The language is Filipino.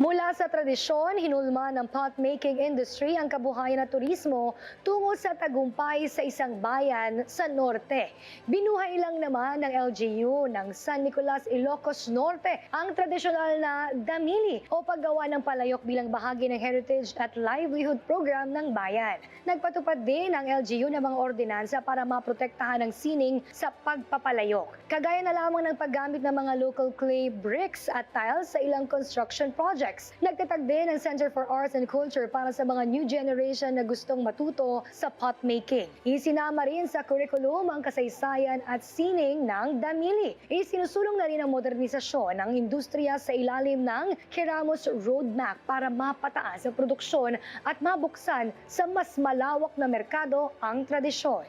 Mula sa tradisyon, hinulma ng pot-making industry ang kabuhayan at turismo tungo sa tagumpay sa isang bayan sa norte. Binuhay lang naman ng LGU ng San Nicolas, Ilocos Norte ang tradisyonal na damili o paggawa ng palayok bilang bahagi ng heritage at livelihood program ng bayan. Nagpatupad din ang LGU ng mga ordinansa para maprotektahan ang sining sa pagpapalayok. Kagaya na lamang ng paggamit ng mga local clay bricks at tiles sa ilang construction projects. Nagtatag din ang Center for Arts and Culture para sa mga new generation na gustong matuto sa pot making. Isinama rin sa curriculum ang kasaysayan at sining ng damili. Isinusulong na rin ang modernisasyon ng industriya sa ilalim ng Kiramos Roadmap para mapataas ang produksyon at mabuksan sa mas malawak na merkado ang tradisyon.